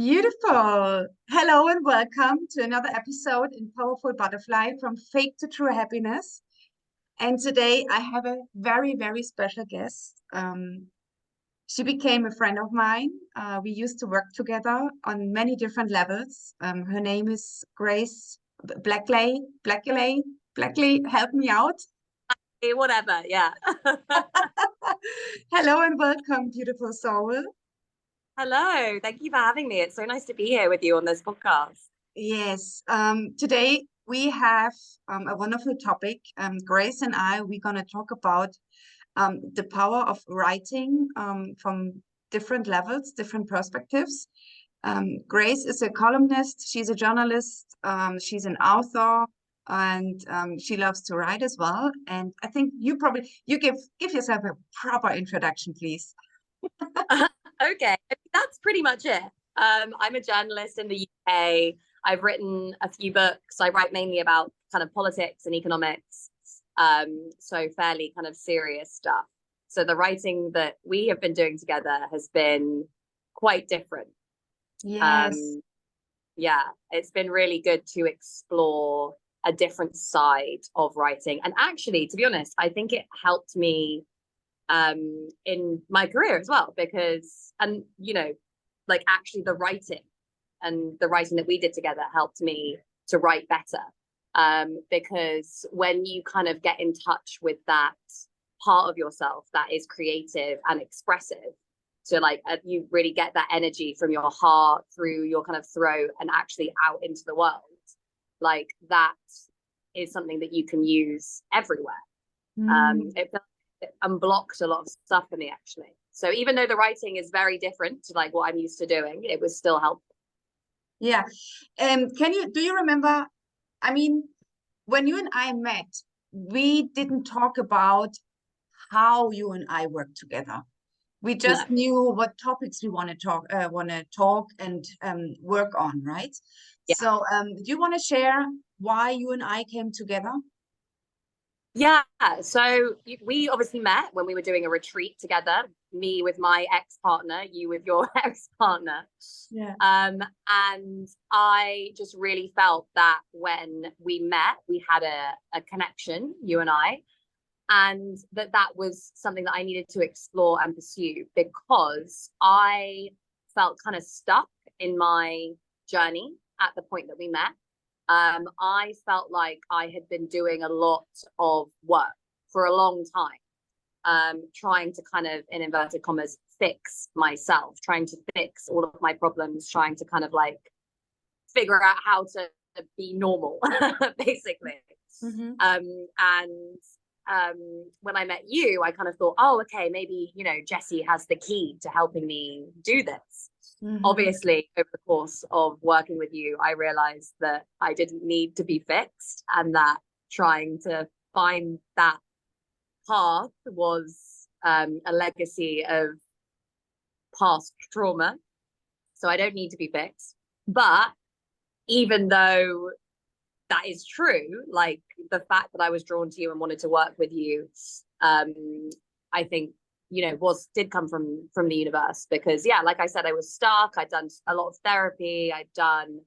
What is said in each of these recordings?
Beautiful. Hello and welcome to another episode in Powerful Butterfly from Fake to True Happiness. And today I have a very, very special guest. She became a friend of mine. We used to work together on many different levels. Her name is Grace Blakeley. Blakeley, help me out. Whatever, yeah. Hello and welcome, beautiful soul. Hello, thank you for having me. It's so nice to be here with you on this podcast. Yes, today we have a wonderful topic. Grace and we're going to talk about the power of writing from different levels, different perspectives. Grace is a columnist, she's a journalist, she's an author, and she loves to write as well. And I think you give yourself a proper introduction, please. Okay, that's pretty much it. I'm a journalist in the UK. I've written a few books. I write mainly about kind of politics and economics, so fairly kind of serious stuff. So the writing that we have been doing together has been quite different. Yes. Yeah, it's been really good to explore a different side of writing. And actually, to be honest, I think it helped me in my career as well, because, and like actually the writing that we did together helped me to write better, because when you kind of get in touch with that part of yourself that is creative and expressive, so like you really get that energy from your heart through your kind of throat and actually out into the world, like that is something that you can use everywhere. It unblocked a lot of stuff for me, actually. So even though the writing is very different to like what I'm used to doing, it was still helpful. Yeah. Do you remember, I mean, when you and I met, we didn't talk about how you and I work together. We just knew what topics we want to talk and work on, right? Yeah. So do you want to share why you and I came together? Yeah, so we obviously met when we were doing a retreat together, me with my ex-partner, you with your ex-partner. Yeah. And I just really felt that when we met, we had a connection, you and I, and that was something that I needed to explore and pursue, because I felt kind of stuck in my journey at the point that we met. I felt like I had been doing a lot of work for a long time, trying to kind of, in inverted commas, fix myself, trying to fix all of my problems, trying to kind of like figure out how to be normal, basically. Mm-hmm. When I met you, I kind of thought, oh, okay, maybe, Jessie has the key to helping me do this. Mm-hmm. Obviously, over the course of working with you, I realized that I didn't need to be fixed, and that trying to find that path was a legacy of past trauma. So I don't need to be fixed. But even though that is true, like the fact that I was drawn to you and wanted to work with you, I think did come from the universe, because like I said, I was stuck. I'd done a lot of therapy. I'd done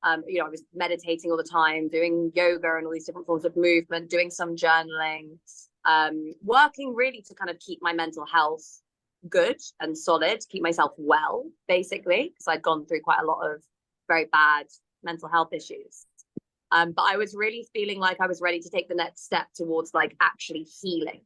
I was meditating all the time, doing yoga and all these different forms of movement, doing some journaling, working really to kind of keep my mental health good and solid, to keep myself well, basically, because I'd gone through quite a lot of very bad mental health issues. But I was really feeling like I was ready to take the next step towards like actually healing.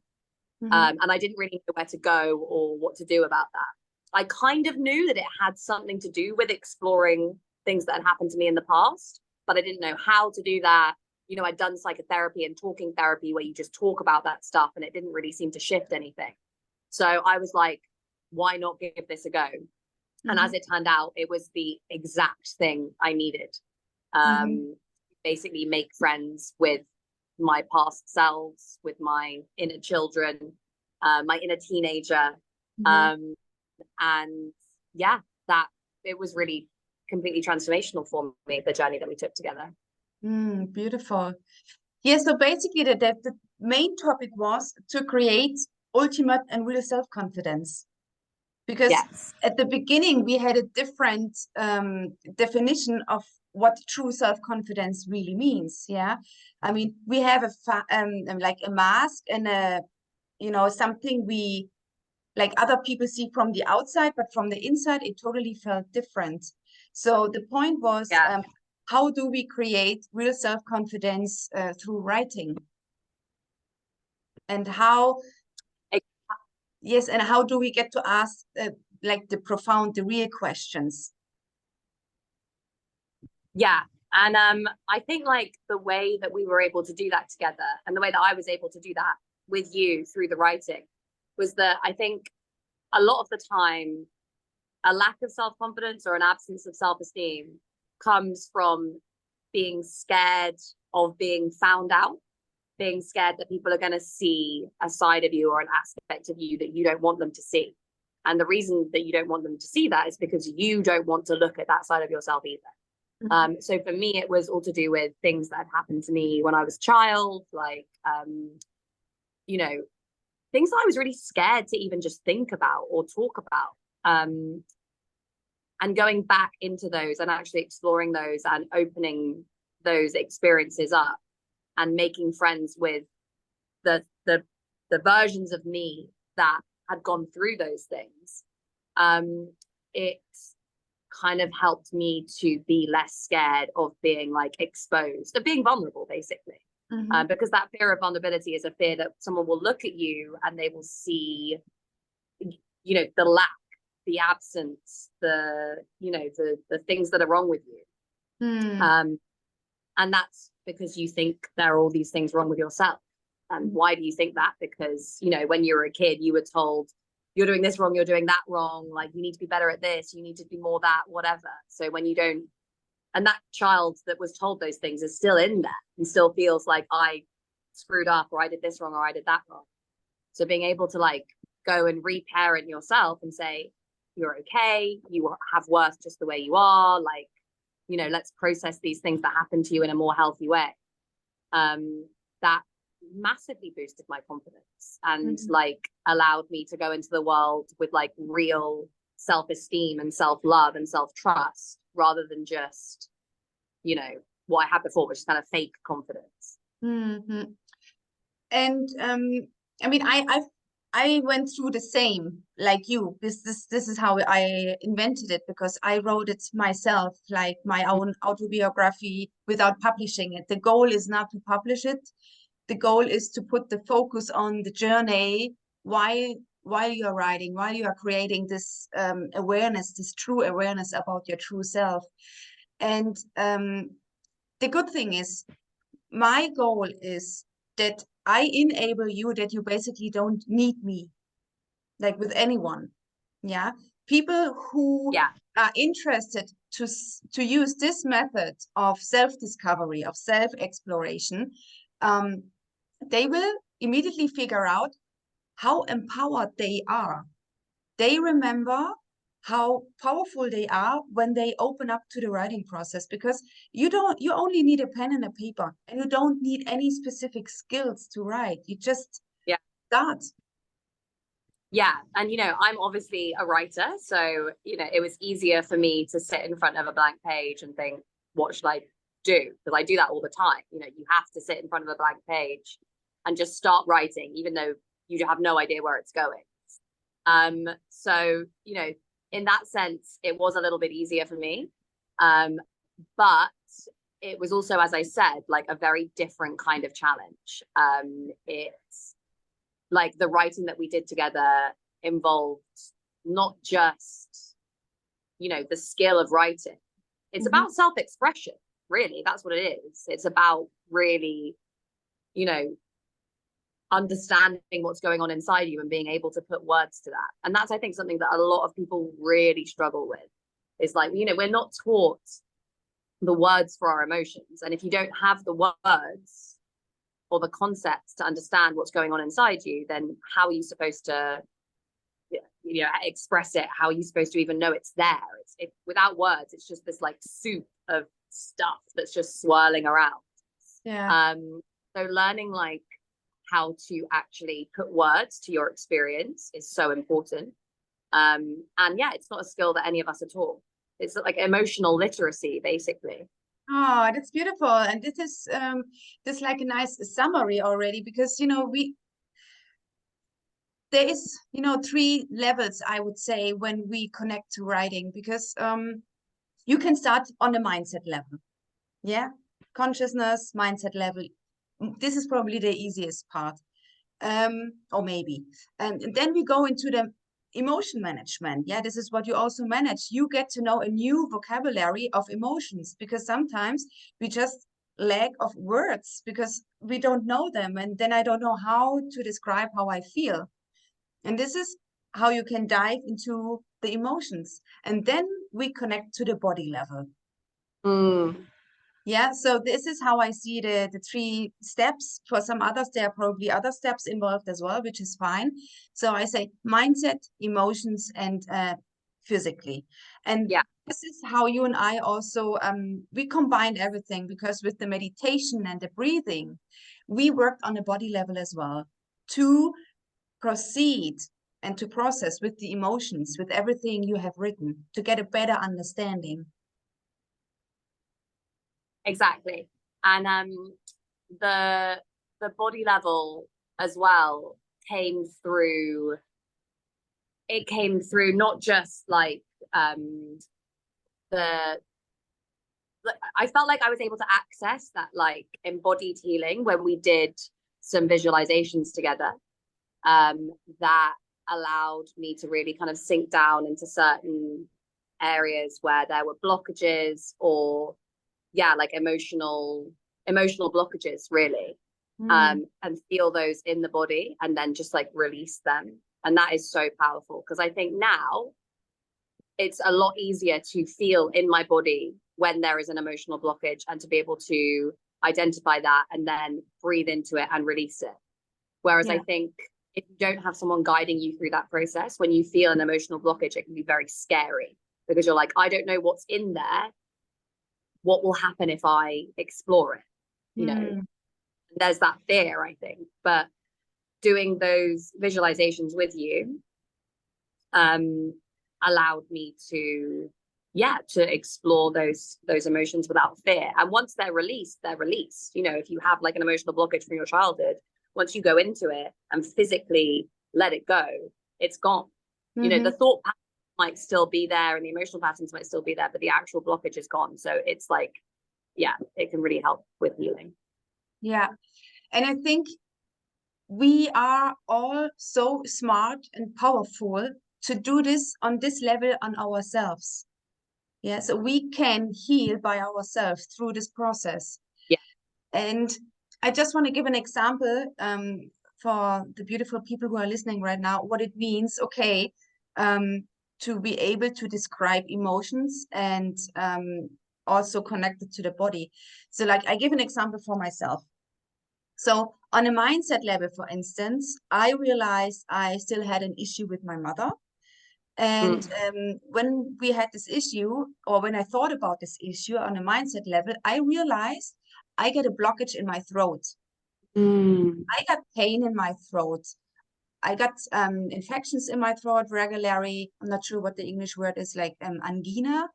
Mm-hmm. And I didn't really know where to go or what to do about that. I kind of knew that it had something to do with exploring things that had happened to me in the past, but I didn't know how to do that. I'd done psychotherapy and talking therapy where you just talk about that stuff, and it didn't really seem to shift anything. So I was like, why not give this a go? Mm-hmm. And as it turned out, it was the exact thing I needed. Basically make friends with my past selves, with my inner children, my inner teenager. Mm-hmm. And that it was really completely transformational for me, the journey that we took together. Beautiful. Yeah, so basically the main topic was to create ultimate and real self-confidence. because Yes. at the beginning we had a different definition of what true self-confidence really means. Yeah, I mean, we have like a mask and a, you know, something we, like, other people see from the outside, but from the inside it totally felt different. So the point was, Yeah. how do we create real self-confidence through writing? And how, yes, and how do we get to ask like the profound, the real questions? Yeah. And I think like the way that we were able to do that together, and the way that I was able to do that with you through the writing, was that I think a lot of the time, a lack of self-confidence or an absence of self-esteem comes from being scared of being found out, being scared that people are going to see a side of you or an aspect of you that you don't want them to see. And the reason that you don't want them to see that is because you don't want to look at that side of yourself either. So for me, it was all to do with things that had happened to me when I was a child, like, you know, things that I was really scared to even just think about or talk about. And going back into those and actually exploring those and opening those experiences up and making friends with the versions of me that had gone through those things, it kind of helped me to be less scared of being like exposed, of being vulnerable, basically. Because that fear of vulnerability is a fear that someone will look at you and they will see, you know, the lack, the absence, the, you know, the things that are wrong with you. And that's because you think there are all these things wrong with yourself. And why do you think that? Because, you know, when you were a kid, you were told, you're doing this wrong, you're doing that wrong, like you need to be better at this, you need to do more that, whatever. So when you don't, and that child that was told those things is still in there and still feels like I screwed up, or I did this wrong, or I did that wrong. So being able to like go and reparent yourself and say, you're okay, you have worth just the way you are, like, you know, let's process these things that happen to you in a more healthy way. That massively boosted my confidence and like allowed me to go into the world with like real self-esteem and self-love and self-trust, rather than just, you know, what I had before, which is kind of fake confidence. And I mean, I went through the same like you. This is how I invented it, because I wrote it myself, like my own autobiography, without publishing it. The goal is not to publish it. The goal is to put the focus on the journey while you're writing, while you are creating this awareness, this true awareness about your true self. And the good thing is, my goal is that I enable you, that you basically don't need me, like with anyone. Yeah. People who are interested to use this method of self-discovery, of self-exploration, they will immediately figure out how empowered they are. They remember how powerful they are when they open up to the writing process, because you only need a pen and a paper, and you don't need any specific skills to write. You just start. Yeah. And, you know, I'm obviously a writer. So, you know, it was easier for me to sit in front of a blank page and think, what should I do? Because I do that all the time. You know, you have to sit in front of a blank page and just start writing, even though you have no idea where it's going. So, you know, in that sense, it was a little bit easier for me. But it was also, as I said, like a very different kind of challenge. It's like the writing that we did together involved not just, you know, the skill of writing. It's about self-expression, really. That's what it is. It's about really, you know, understanding what's going on inside you and being able to put words to that. And that's, I think, something that a lot of people really struggle with. Is like, you know, we're not taught the words for our emotions. And if you don't have the words or the concepts to understand what's going on inside you, then how are you supposed to, you know, express it? How are you supposed to even know it's there? Without words, it's just this like soup of stuff that's just swirling around. So learning like how to actually put words to your experience is so important. And yeah, it's not a skill that any of us are taught. It's like emotional literacy, basically. Oh, that's beautiful. And this is this like a nice summary already, because there is, 3 levels, I would say, when we connect to writing, because you can start on the mindset level. Yeah. Consciousness, mindset level. This is probably the easiest part. Or maybe. And then we go into the emotion management. Yeah, this is what you also manage. You get to know a new vocabulary of emotions, because sometimes we just lack of words because we don't know them. And then I don't know how to describe how I feel. And this is how you can dive into the emotions. And then we connect to the body level. Mm. Yeah, so this is how I see the 3 steps. For some others, there are probably other steps involved as well, which is fine. So I say mindset, emotions, and physically. And Yeah, this is how you and I also we combined everything, because with the meditation and the breathing, we worked on the body level as well to proceed and to process with the emotions, with everything you have written, to get a better understanding. exactly. And the body level as well came through. It came through not just like the I felt like I was able to access that like embodied healing when we did some visualizations together, that allowed me to really kind of sink down into certain areas where there were blockages, or yeah, like emotional blockages, really. And feel those in the body and then just like release them. And that is so powerful, because I think now it's a lot easier to feel in my body when there is an emotional blockage, and to be able to identify that and then breathe into it and release it. Whereas I think if you don't have someone guiding you through that process, when you feel an emotional blockage, it can be very scary, because you're like, I don't know what's in there. What will happen if I explore it? You know, there's that fear, I think. But doing those visualizations with you allowed me to explore those emotions without fear. And once they're released, if you have like an emotional blockage from your childhood, once you go into it and physically let it go, it's gone. The thought patterns might still be there and the emotional patterns might still be there, but the actual blockage is gone. So it's like, yeah, it can really help with healing. Yeah. And I think we are all so smart and powerful to do this on this level on ourselves. Yeah, so we can heal by ourselves through this process. Yeah. And I just want to give an example for the beautiful people who are listening right now, what it means, okay, to be able to describe emotions and also connected to the body. So like I give an example for myself. So on a mindset level, for instance, I realized I still had an issue with my mother. And when we had this issue, or when I thought about this issue on a mindset level, I realized I get a blockage in my throat. I got pain in my throat. I got infections in my throat regularly. I'm not sure what the English word is, like angina.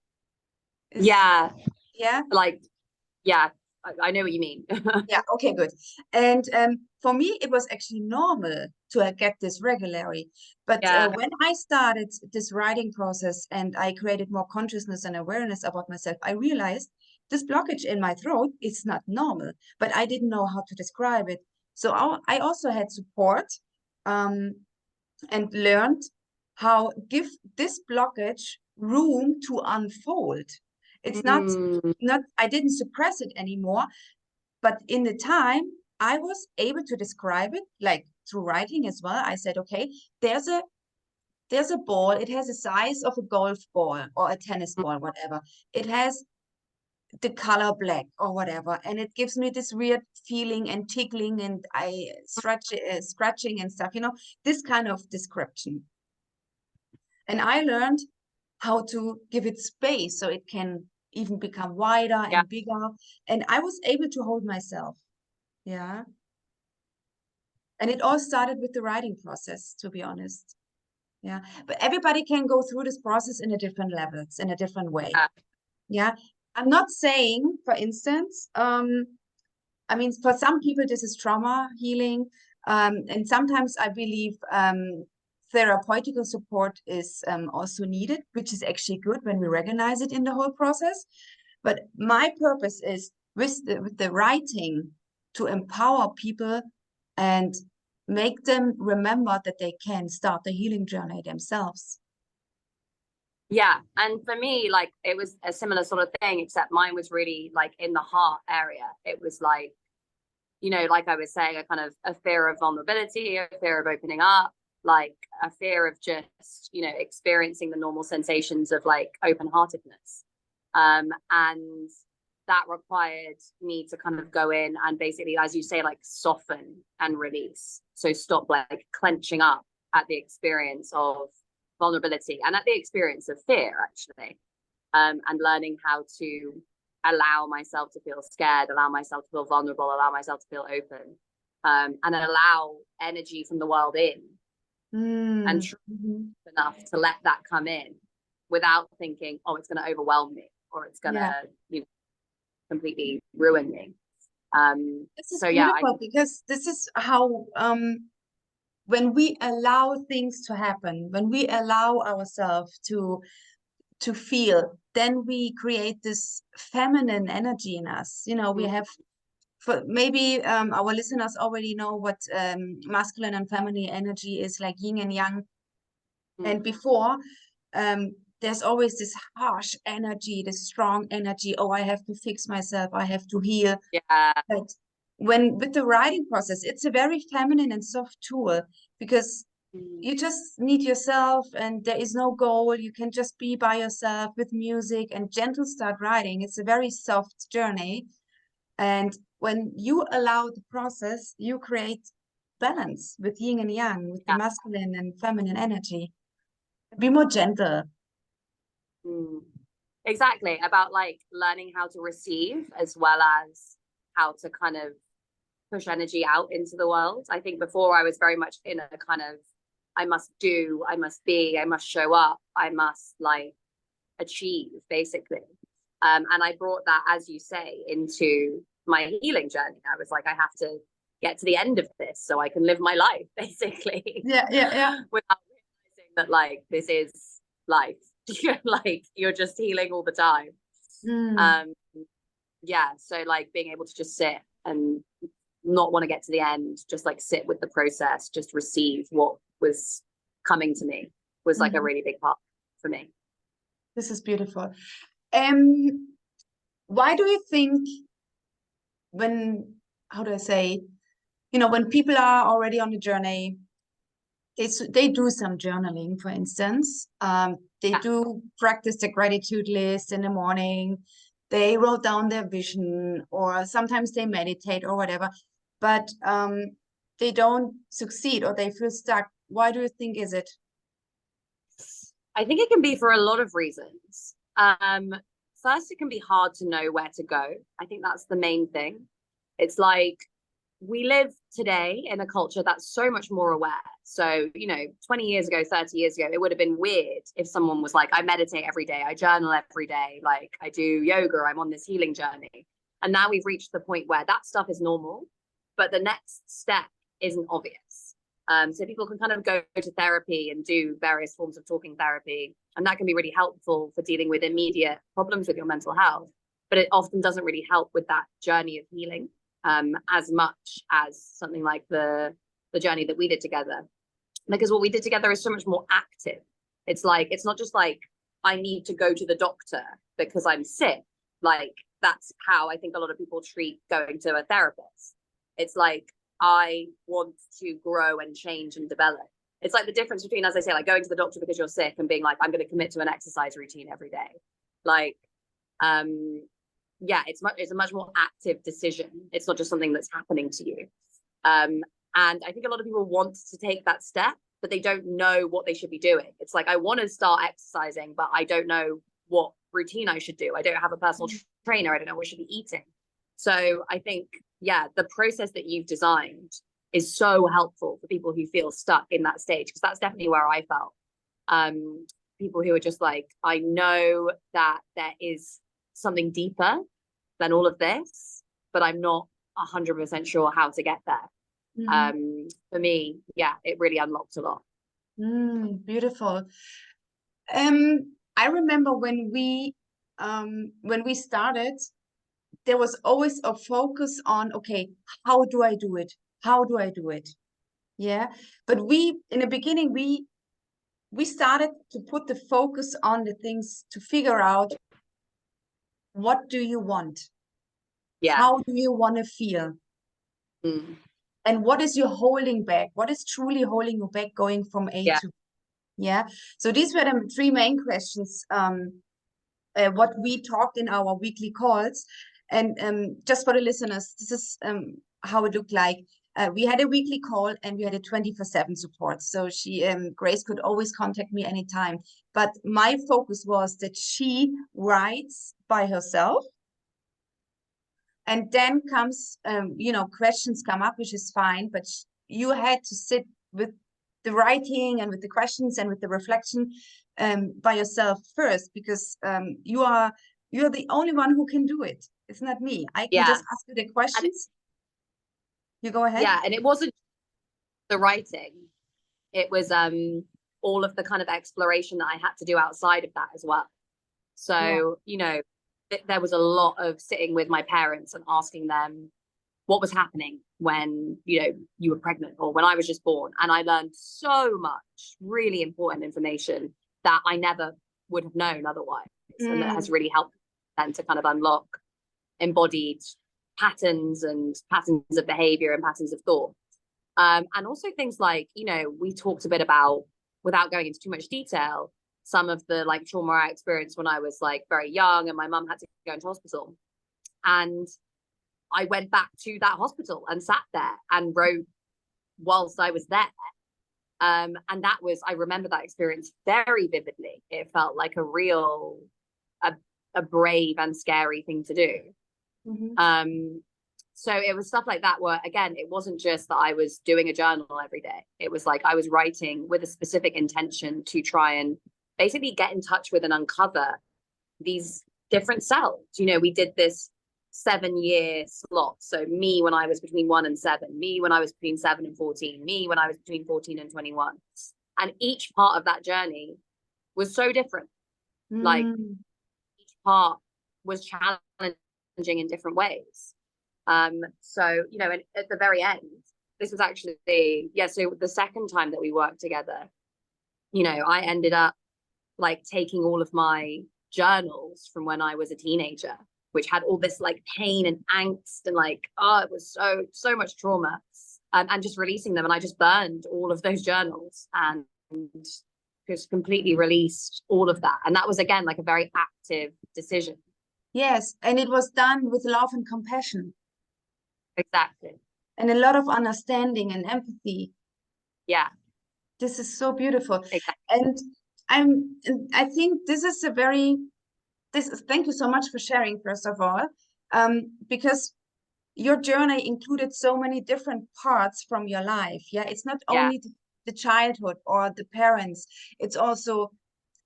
Yeah. Like, yeah, I know what you mean. yeah, okay, good. And for me, it was actually normal to get this regularly. But when I started this writing process and I created more consciousness and awareness about myself, I realized this blockage in my throat is not normal, but I didn't know how to describe it. So I also had support and learned how give this blockage room to unfold. It's not I didn't suppress it anymore, but in the time I was able to describe it, like through writing as well. I said, okay, there's a ball. It has the size of a golf ball or a tennis ball, whatever. It has the color black or whatever, and it gives me this weird feeling and tickling, and I scratching and stuff. This kind of description. And I learned how to give it space so it can even become wider and bigger. And I was able to hold myself. And it all started with the writing process, to be honest. Yeah. But everybody can go through this process in a different levels, in a different way. Yeah. I'm not saying, for instance, I mean, for some people, this is trauma healing. And sometimes I believe therapeutical support is also needed, which is actually good when we recognize it in the whole process. But my purpose is with the writing to empower people and make them remember that they can start the healing journey themselves. Yeah. And for me, like, it was a similar sort of thing, except mine was really like in the heart area. It was like, you know, like I was saying, a kind of a fear of vulnerability, a fear of opening up, like a fear of just, you know, experiencing the normal sensations of like open-heartedness. And that required me to kind of go in and basically, as you say, like soften and release. So stop like clenching up at the experience of vulnerability and at the experience of fear, actually, and learning how to allow myself to feel scared, allow myself to feel vulnerable, allow myself to feel open, and allow energy from the world in, and enough to let that come in without thinking, oh, it's going to overwhelm me, or it's going to, you know, completely ruin me. This is so beautiful, because this is how when we allow things to happen, when we allow ourselves to feel, then we create this feminine energy in us. You know, we have, for maybe our listeners already know what masculine and feminine energy is, like yin and yang. And before, there's always this harsh energy, this strong energy. Oh, I have to fix myself, I have to heal. But when with the writing process, it's a very feminine and soft tool, because you just need yourself and there is no goal. You can just be by yourself with music and gentle start writing. It's a very soft journey. And when you allow the process, you create balance with yin and yang, with the masculine and feminine energy. Be more gentle. Exactly, about like learning how to receive as well as how to kind of push energy out into the world. I think before I was very much in a kind of, I must do, I must be, I must show up, I must like achieve, basically. And I brought that, as you say, into my healing journey. I was like, I have to get to the end of this so I can live my life, basically. Yeah. Without realizing that like this is life. Like you're just healing all the time. Yeah, so like being able to just sit and not want to get to the end, just like sit with the process, just receive what was coming to me, was like a really big part for me. This is beautiful. Why do you think, when, how do I say, you know, when people are already on a journey, they do some journaling, for instance. They do practice the gratitude list in the morning. They wrote down their vision, or sometimes they meditate or whatever, but they don't succeed, or they feel stuck. Why do you think is it? I think it can be for a lot of reasons. First, it can be hard to know where to go. I think that's the main thing. It's like we live today in a culture that's so much more aware. So, you know, 20 years ago, 30 years ago, it would have been weird if someone was like, I meditate every day, I journal every day, like I do yoga, I'm on this healing journey. And now we've reached the point where that stuff is normal, but the next step isn't obvious. So people can kind of go to therapy and do various forms of talking therapy, and that can be really helpful for dealing with immediate problems with your mental health. But it often doesn't really help with that journey of healing as much as something like the journey that we did together. Because what we did together is so much more active. It's like, it's not just like, I need to go to the doctor because I'm sick. Like, that's how I think a lot of people treat going to a therapist. It's like, I want to grow and change and develop. It's like the difference between, as I say, like going to the doctor because you're sick and being like, I'm going to commit to an exercise routine every day. Like, yeah, it's a much more active decision. It's not just something that's happening to you. And I think a lot of people want to take that step, but they don't know what they should be doing. It's like, I want to start exercising, but I don't know what routine I should do. I don't have a personal trainer. I don't know what I should be eating. So I think, yeah, the process that you've designed is so helpful for people who feel stuck in that stage, because that's definitely where I felt. people who are just like, I know that there is something deeper than all of this, but I'm not 100% sure how to get there. For me, yeah, it really unlocked a lot. Beautiful. I remember when we started, there was always a focus on, okay, how do I do it? How do I do it? Yeah. But we, in the beginning, we started to put the focus on the things to figure out, what do you want? Yeah. How do you want to feel? And what is you holding back? What is truly holding you back going from A to B? Yeah. So these were the three main questions, what we talked in our weekly calls. And just for the listeners, this is how it looked like. We had a weekly call and we had a 24/7 support. So Grace could always contact me anytime. But my focus was that she writes by herself. And then comes, questions come up, which is fine. But you had to sit with the writing and with the questions and with the reflection by yourself first, because you're the only one who can do it. It's not me. I can just ask you the questions. You go ahead. Yeah, and it wasn't the writing. It was all of the kind of exploration that I had to do outside of that as well. So, there was a lot of sitting with my parents and asking them what was happening when, you were pregnant or when I was just born. And I learned so much really important information that I never would have known otherwise. And that has really helped them to kind of unlock embodied patterns and patterns of behavior and patterns of thought. And also things like, we talked a bit about, without going into too much detail, some of the like trauma I experienced when I was like very young and my mum had to go into hospital. And I went back to that hospital and sat there and wrote whilst I was there. And that was, I remember that experience very vividly. It felt like a real, a brave and scary thing to do. So it was stuff like that where, again, it wasn't just that I was doing a journal every day. It was like I was writing with a specific intention to try and basically get in touch with and uncover these different selves. We did this 7-year slot. So me when I was between 1 and 7, me when I was between 7 and 14, me when I was between 14 and 21. And each part of that journey was so different. Like each part was challenging in different ways. So, and at the very end, this was actually so the second time that we worked together, I ended up like taking all of my journals from when I was a teenager, which had all this like pain and angst and like, it was so much trauma, and just releasing them. And I just burned all of those journals and just completely released all of that. And that was, again, like a very active decision. Yes. And it was done with love and compassion. Exactly. And a lot of understanding and empathy. Yeah. This is so beautiful. Exactly. And I think this is thank you so much for sharing, first of all, because your journey included so many different parts from your life. Yeah, it's not only the childhood or the parents, it's also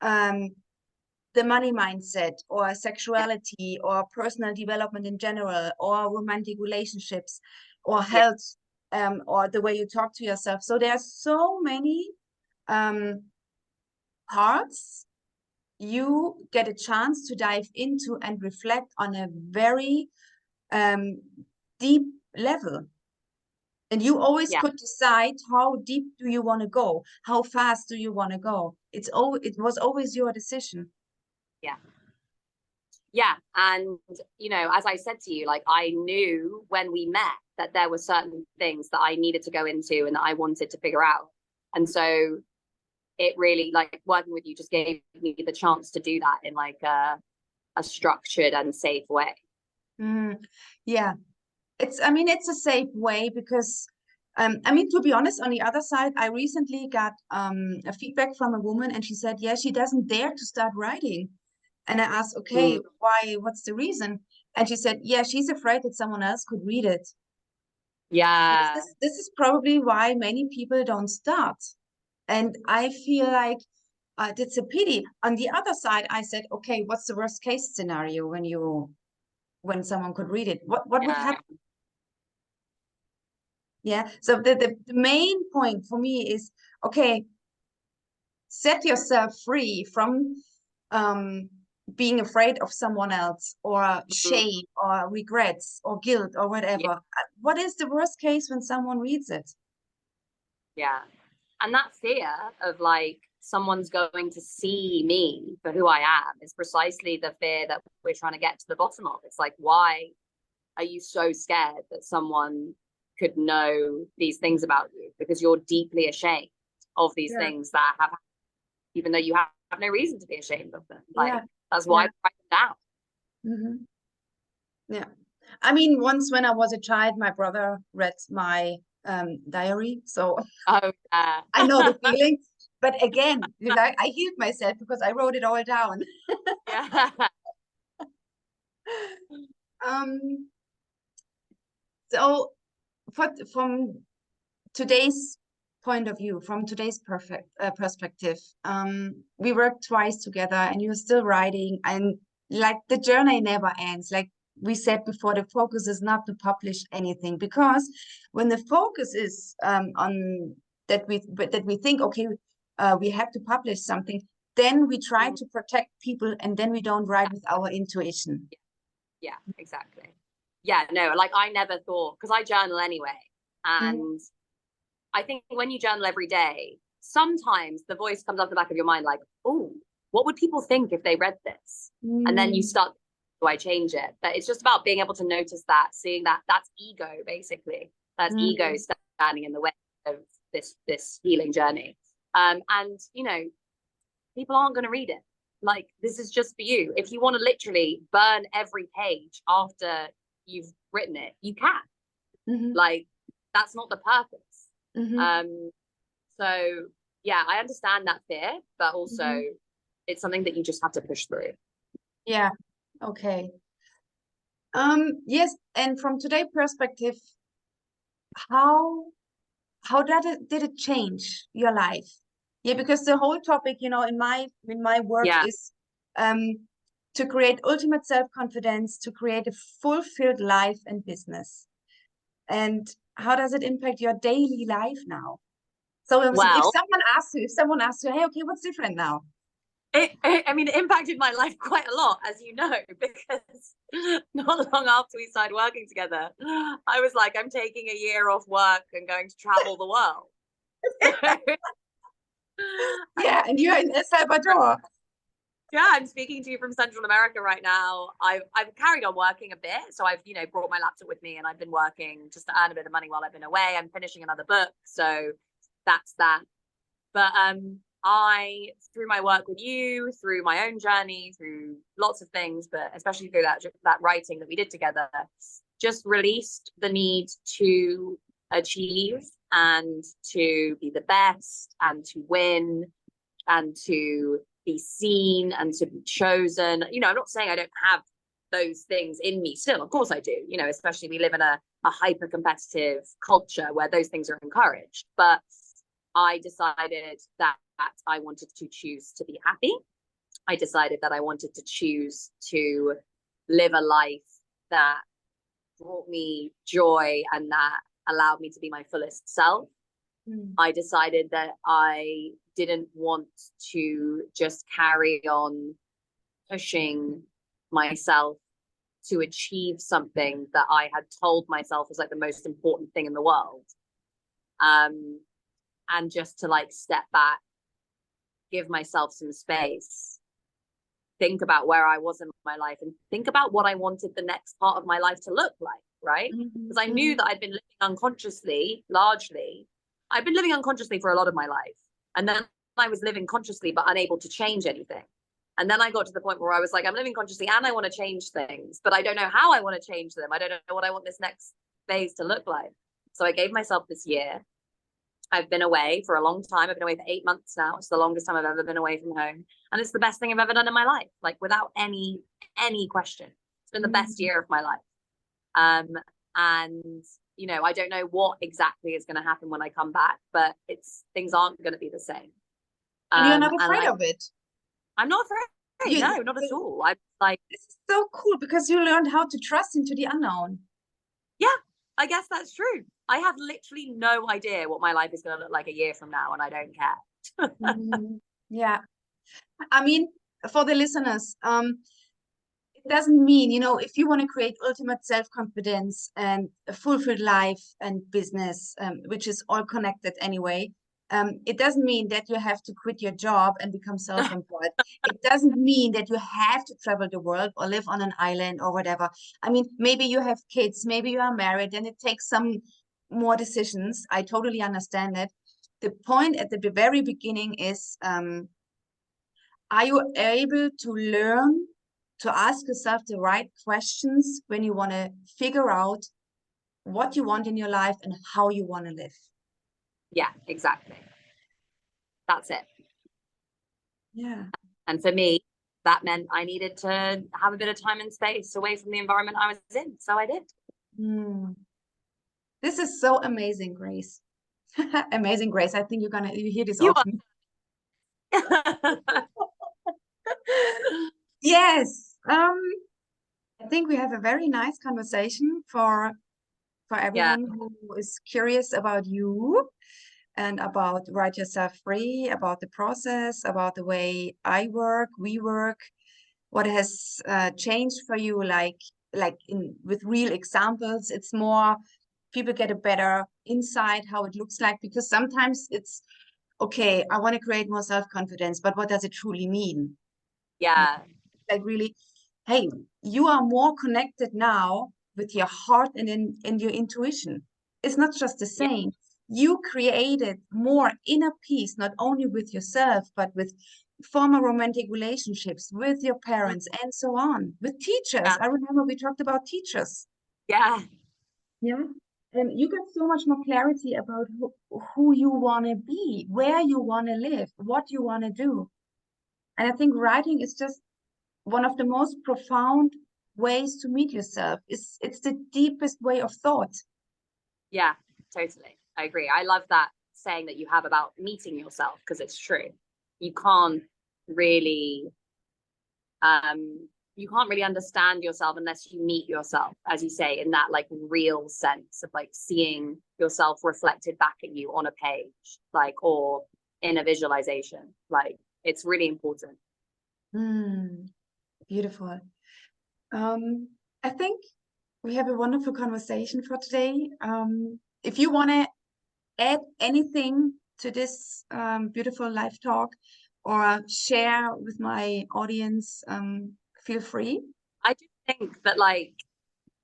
the money mindset or sexuality or personal development in general or romantic relationships or health, or the way you talk to yourself. So there are so many parts you get a chance to dive into and reflect on a very deep level. And you always could decide how deep do you want to go, how fast do you want to go. It was always your decision. Yeah. And, as I said to you, like, I knew when we met that there were certain things that I needed to go into and that I wanted to figure out. And so it really, like, working with you just gave me the chance to do that in like a structured and safe way. Yeah. It's a safe way because, to be honest, on the other side, I recently got a feedback from a woman and she said, she doesn't dare to start writing. And I asked, okay, why, what's the reason? And she said, she's afraid that someone else could read it. Yeah. This is probably why many people don't start. And I feel like it's a pity. On the other side, I said, okay, what's the worst case scenario when someone could read it? What would Yeah. happen? Yeah. So the main point for me is, okay, set yourself free from being afraid of someone else, or shame, or regrets, or guilt, or whatever. Yeah. What is the worst case when someone reads it? Yeah. And that fear of like someone's going to see me for who I am is precisely the fear that we're trying to get to the bottom of. It's like, why are you so scared that someone could know these things about you? Because you're deeply ashamed of these things that have, even though you have no reason to be ashamed of them. Like, that's why I write them down. Yeah. I mean, once when I was a child, my brother read my diary, so Oh, yeah. I know the feeling. But again, like, I healed myself because I wrote it all down. Yeah. So from today's point of view, from today's perspective, we worked twice together, and you're still writing, and like the journey never ends. Like we said before, the focus is not to publish anything, because when the focus is on that we think, okay, we have to publish something, then we try to protect people, and then we don't write with our intuition. Yeah, exactly. Yeah, no, like I never thought, because I journal anyway. And I think when you journal every day, sometimes the voice comes up the back of your mind like, oh, what would people think if they read this? And then you start, do I change it? But it's just about being able to notice that, seeing that that's ego, basically. That's ego standing in the way of this healing journey. And, you know, people aren't going to read it. Like, this is just for you. If you want to literally burn every page after you've written it, you can. Like, that's not the purpose. So yeah, I understand that fear, but also it's something that you just have to push through. Yeah. Okay. Yes, and from today's perspective, how did it change your life? Yeah, because the whole topic, in my work is to create ultimate self-confidence, to create a fulfilled life and business. And how does it impact your daily life now? So if someone asks you, hey, okay, what's different now? I mean, it impacted my life quite a lot, as you know, because not long after we started working together, I was like, I'm taking a year off work and going to travel the world. Yeah, and you're in El Salvador. Yeah, I'm speaking to you from Central America right now. I've carried on working a bit. So I've, brought my laptop with me, and I've been working just to earn a bit of money while I've been away. I'm finishing another book. So that's that. But I, through my work with you, through my own journey, through lots of things, but especially through that writing that we did together, just released the need to achieve and to be the best and to win and to be seen and to be chosen. I'm not saying I don't have those things in me still. Of course I do, especially we live in a hyper competitive culture where those things are encouraged. But I decided that I wanted to choose to be happy. I decided that I wanted to choose to live a life that brought me joy and that allowed me to be my fullest self. I decided that I didn't want to just carry on pushing myself to achieve something that I had told myself was like the most important thing in the world. And just to like step back, give myself some space, think about where I was in my life, and think about what I wanted the next part of my life to look like, right? Because I knew that I'd been living unconsciously, largely. I've been living unconsciously for a lot of my life. And then I was living consciously, but unable to change anything. And then I got to the point where I was like, I'm living consciously and I want to change things, but I don't know how I want to change them. I don't know what I want this next phase to look like. So I gave myself this year. I've been away for a long time. I've been away for 8 months now. It's the longest time I've ever been away from home. And it's the best thing I've ever done in my life, like without any question. It's been the best year of my life. And, I don't know what exactly is going to happen when I come back, but things aren't going to be the same. And you're not And afraid like, of it. I'm not afraid. You, No, not at all. I'm like, this is so cool because you learned how to trust into the unknown. yeah, I guess that's true. I have literally no idea what my life is going to look like a year from now, and I don't care. Yeah. I mean, for the listeners, it doesn't mean, if you want to create ultimate self-confidence and a fulfilled life and business, which is all connected anyway, it doesn't mean that you have to quit your job and become self-employed. It doesn't mean that you have to travel the world or live on an island or whatever. I mean, maybe you have kids, maybe you are married, and it takes some more decisions. I totally understand it. The point at the very beginning is, are you able to learn to ask yourself the right questions when you want to figure out what you want in your life and how you want to live? Yeah, exactly. That's it. Yeah. And for me, that meant I needed to have a bit of time and space away from the environment I was in. So I did. This is so amazing, Grace. Amazing, Grace. I think you hear this You often. are. Yes. I think we have a very nice conversation for Yeah. everyone who is curious about you and about Write Yourself Free, about the process, about the way I work, we work, what has changed for you, like with real examples. It's more people get a better insight how it looks like, because sometimes it's okay, I want to create more self-confidence, but what does it truly mean? Yeah. Like really, hey, you are more connected now with your heart and your intuition. It's not just the Yeah. same. You created more inner peace, not only with yourself, but with former romantic relationships, with your parents, and so on, with teachers. Yeah. I remember we talked about teachers. Yeah. Yeah. And you got so much more clarity about who you want to be, where you want to live, what you want to do. And I think writing is just one of the most profound ways to meet yourself. It's the deepest way of thought. Yeah, totally. I agree. I love that saying that you have about meeting yourself, because it's true. You can't really you can't really understand yourself unless you meet yourself, as you say, in that like real sense of like seeing yourself reflected back at you on a page, like, or in a visualization. Like, it's really important. Beautiful. I think we have a wonderful conversation for today. If you want to add anything to this beautiful live talk or share with my audience, feel free. I do think that like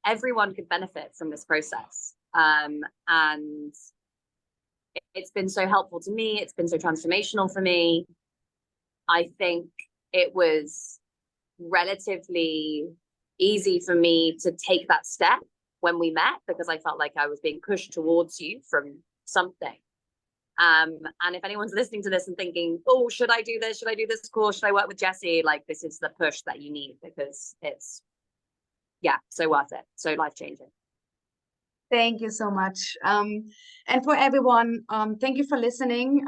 everyone could benefit from this process. And it's been so helpful to me. It's been so transformational for me. I think it was relatively easy for me to take that step when we met, because I felt like I was being pushed towards you from something. And if anyone's listening to this and thinking, oh, should I do this? Should I do this course? Should I work with Jessie? Like, this is the push that you need, because it's, yeah, so worth it. So life-changing. Thank you so much. And for everyone, thank you for listening.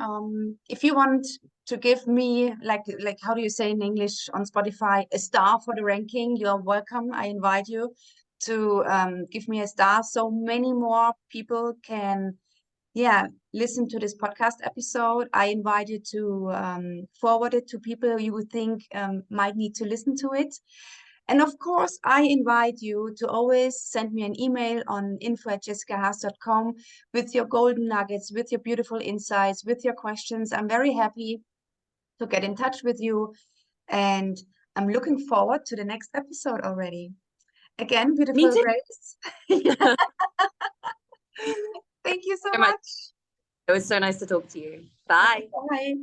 If you want to give me, like how do you say in English on Spotify, a star for the ranking, you're welcome. I invite you to give me a star so many more people can, yeah, listen to this podcast episode. I invite you to forward it to people you would think might need to listen to it. And of course, I invite you to always send me an email on info@jessicahaas.com with your golden nuggets, with your beautiful insights, with your questions. I'm very happy to get in touch with you. And I'm looking forward to the next episode already. Again, Me beautiful too. Grace. Thank you so So much. much. It was so nice to talk to you. Bye. Bye.